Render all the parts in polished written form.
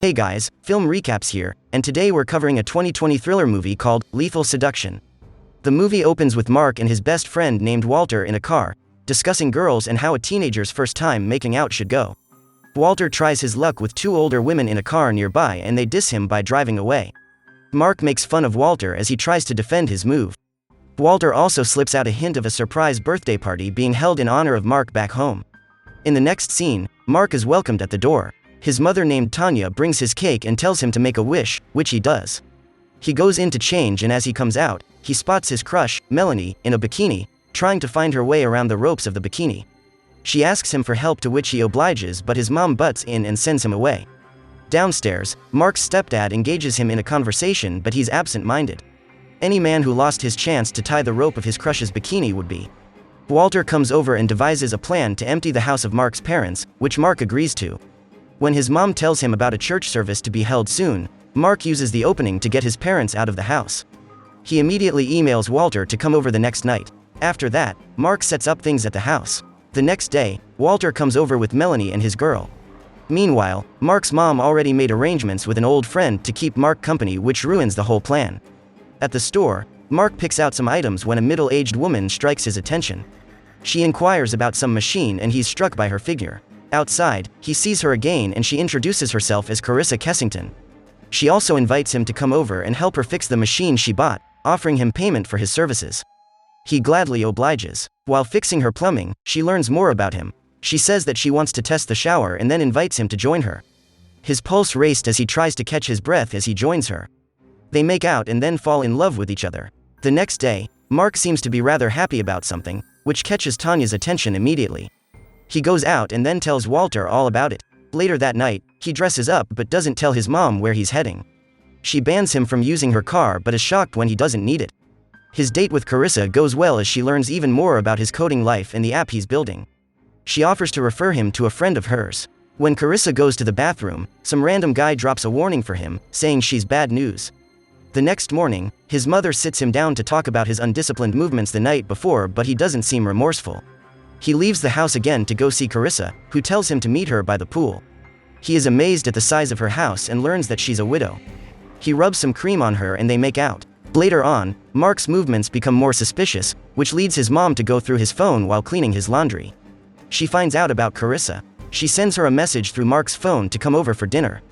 Hey guys, Film Recaps here, and today we're covering a 2020 thriller movie called Lethal Seduction. The movie opens with Mark and his best friend named Walter in a car, discussing girls and how a teenager's first time making out should go. Walter tries his luck with two older women in a car nearby and they diss him by driving away. Mark makes fun of Walter as he tries to defend his move. Walter also slips out a hint of a surprise birthday party being held in honor of Mark back home. In the next scene, Mark is welcomed at the door. His mother named Tanya brings his cake and tells him to make a wish, which he does. He goes in to change and as he comes out, he spots his crush, Melanie, in a bikini, trying to find her way around the ropes of the bikini. She asks him for help to which he obliges but his mom butts in and sends him away. Downstairs, Mark's stepdad engages him in a conversation but he's absent-minded. Any man who lost his chance to tie the rope of his crush's bikini would be. Walter comes over and devises a plan to empty the house of Mark's parents, which Mark agrees to. When his mom tells him about a church service to be held soon, Mark uses the opening to get his parents out of the house. He immediately emails Walter to come over the next night. After that, Mark sets up things at the house. The next day, Walter comes over with Melanie and his girl. Meanwhile, Mark's mom already made arrangements with an old friend to keep Mark company, which ruins the whole plan. At the store, Mark picks out some items when a middle-aged woman strikes his attention. She inquires about some machine and he's struck by her figure. Outside, he sees her again and she introduces herself as Carissa Kessington. She also invites him to come over and help her fix the machine she bought, offering him payment for his services. He gladly obliges. While fixing her plumbing, she learns more about him. She says that she wants to test the shower and then invites him to join her. His pulse raced as he tries to catch his breath as he joins her. They make out and then fall in love with each other. The next day, Mark seems to be rather happy about something, which catches Tanya's attention immediately. He goes out and then tells Walter all about it. Later that night, he dresses up but doesn't tell his mom where he's heading. She bans him from using her car but is shocked when he doesn't need it. His date with Carissa goes well as she learns even more about his coding life and the app he's building. She offers to refer him to a friend of hers. When Carissa goes to the bathroom, some random guy drops a warning for him, saying she's bad news. The next morning, his mother sits him down to talk about his undisciplined movements the night before but he doesn't seem remorseful. He leaves the house again to go see Carissa, who tells him to meet her by the pool. He is amazed at the size of her house and learns that she's a widow. He rubs some cream on her and they make out. Later on, Mark's movements become more suspicious, which leads his mom to go through his phone while cleaning his laundry. She finds out about Carissa. She sends her a message through Mark's phone to come over for dinner.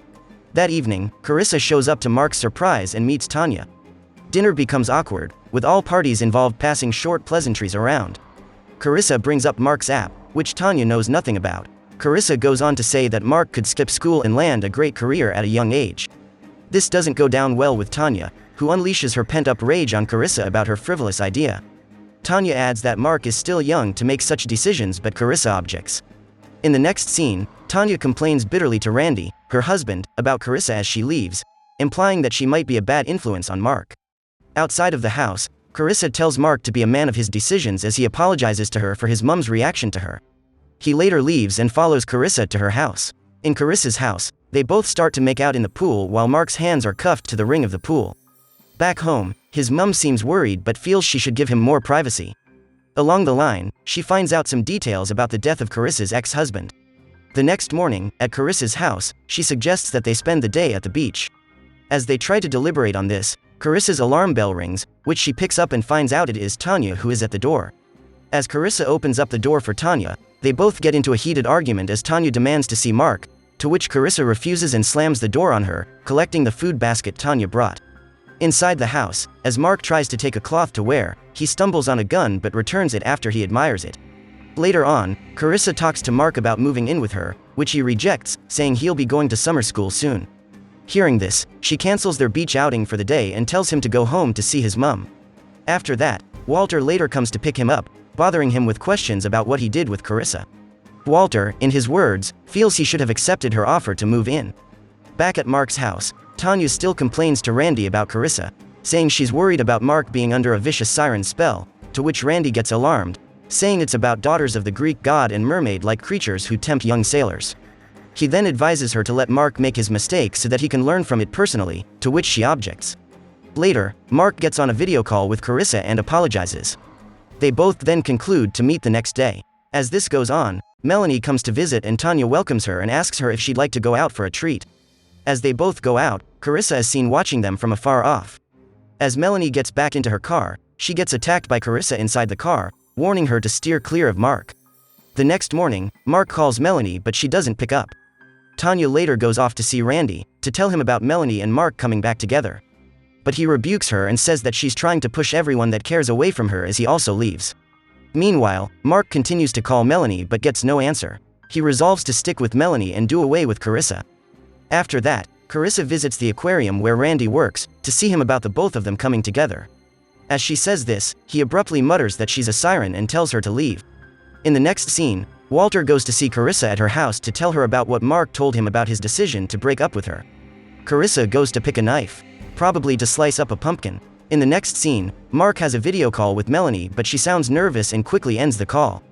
That evening, Carissa shows up to Mark's surprise and meets Tanya. Dinner becomes awkward, with all parties involved passing short pleasantries around. Carissa brings up Mark's app, which Tanya knows nothing about. Carissa goes on to say that Mark could skip school and land a great career at a young age. This doesn't go down well with Tanya, who unleashes her pent-up rage on Carissa about her frivolous idea. Tanya adds that Mark is still young to make such decisions but Carissa objects. In the next scene, Tanya complains bitterly to Randy, her husband, about Carissa as she leaves, implying that she might be a bad influence on Mark. Outside of the house, Carissa tells Mark to be a man of his decisions as he apologizes to her for his mom's reaction to her. He later leaves and follows Carissa to her house. In Carissa's house, they both start to make out in the pool while Mark's hands are cuffed to the ring of the pool. Back home, his mom seems worried but feels she should give him more privacy. Along the line, she finds out some details about the death of Carissa's ex-husband. The next morning, at Carissa's house, she suggests that they spend the day at the beach. As they try to deliberate on this, Carissa's alarm bell rings, which she picks up and finds out it is Tanya who is at the door. As Carissa opens up the door for Tanya, they both get into a heated argument as Tanya demands to see Mark, to which Carissa refuses and slams the door on her, collecting the food basket Tanya brought. Inside the house, as Mark tries to take a cloth to wear, he stumbles on a gun but returns it after he admires it. Later on, Carissa talks to Mark about moving in with her, which he rejects, saying he'll be going to summer school soon. Hearing this, she cancels their beach outing for the day and tells him to go home to see his mom. After that, Walter later comes to pick him up, bothering him with questions about what he did with Carissa. Walter, in his words, feels he should have accepted her offer to move in. Back at Mark's house, Tanya still complains to Randy about Carissa, saying she's worried about Mark being under a vicious siren spell, to which Randy gets alarmed, saying it's about daughters of the Greek god and mermaid-like creatures who tempt young sailors. He then advises her to let Mark make his mistake so that he can learn from it personally, to which she objects. Later, Mark gets on a video call with Carissa and apologizes. They both then conclude to meet the next day. As this goes on, Melanie comes to visit and Tanya welcomes her and asks her if she'd like to go out for a treat. As they both go out, Carissa is seen watching them from afar off. As Melanie gets back into her car, she gets attacked by Carissa inside the car, warning her to steer clear of Mark. The next morning, Mark calls Melanie but she doesn't pick up. Tanya later goes off to see Randy, to tell him about Melanie and Mark coming back together. But he rebukes her and says that she's trying to push everyone that cares away from her as he also leaves. Meanwhile, Mark continues to call Melanie but gets no answer. He resolves to stick with Melanie and do away with Carissa. After that, Carissa visits the aquarium where Randy works, to see him about the both of them coming together. As she says this, he abruptly mutters that she's a siren and tells her to leave. In the next scene, Walter goes to see Carissa at her house to tell her about what Mark told him about his decision to break up with her. Carissa goes to pick a knife, probably to slice up a pumpkin. In the next scene, Mark has a video call with Melanie but she sounds nervous and quickly ends the call.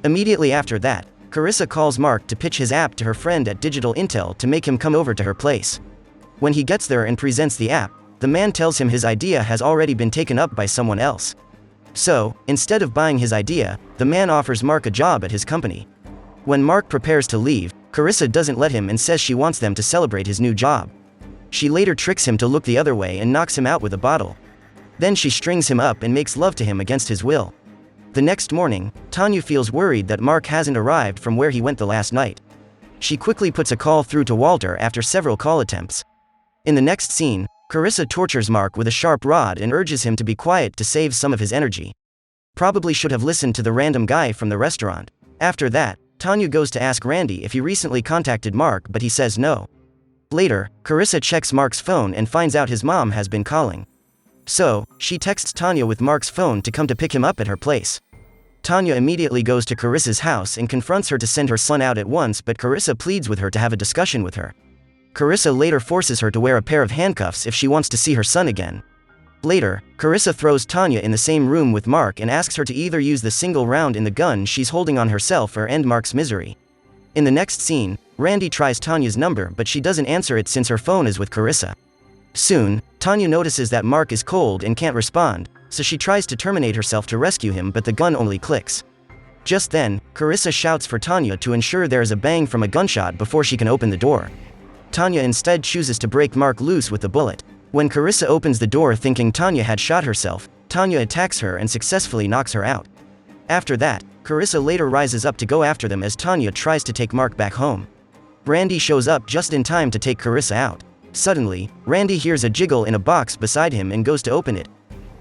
Immediately after that, Carissa calls Mark to pitch his app to her friend at Digital Intel to make him come over to her place. When he gets there and presents the app, the man tells him his idea has already been taken up by someone else. So, instead of buying his idea, the man offers Mark a job at his company. When Mark prepares to leave, Carissa doesn't let him and says she wants them to celebrate his new job. She later tricks him to look the other way and knocks him out with a bottle. Then she strings him up and makes love to him against his will. The next morning, Tanya feels worried that Mark hasn't arrived from where he went the last night. She quickly puts a call through to Walter after several call attempts. In the next scene, Carissa tortures Mark with a sharp rod and urges him to be quiet to save some of his energy. Probably should have listened to the random guy from the restaurant. After that, Tanya goes to ask Randy if he recently contacted Mark but he says no. Later, Carissa checks Mark's phone and finds out his mom has been calling. So, she texts Tanya with Mark's phone to come to pick him up at her place. Tanya immediately goes to Carissa's house and confronts her to send her son out at once but Carissa pleads with her to have a discussion with her. Carissa later forces her to wear a pair of handcuffs if she wants to see her son again. Later, Carissa throws Tanya in the same room with Mark and asks her to either use the single round in the gun she's holding on herself or end Mark's misery. In the next scene, Randy tries Tanya's number but she doesn't answer it since her phone is with Carissa. Soon, Tanya notices that Mark is cold and can't respond, so she tries to terminate herself to rescue him but the gun only clicks. Just then, Carissa shouts for Tanya to ensure there is a bang from a gunshot before she can open the door. Tanya instead chooses to break Mark loose with the bullet. When Carissa opens the door thinking Tanya had shot herself, Tanya attacks her and successfully knocks her out. After that, Carissa later rises up to go after them as Tanya tries to take Mark back home. Randy shows up just in time to take Carissa out. Suddenly, Randy hears a jiggle in a box beside him and goes to open it.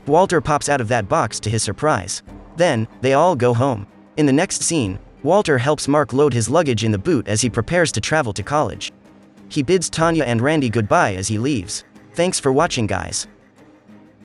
Walter pops out of that box to his surprise. Then, they all go home. In the next scene, Walter helps Mark load his luggage in the boot as he prepares to travel to college. He bids Tanya and Randy goodbye as he leaves. Thanks for watching, guys.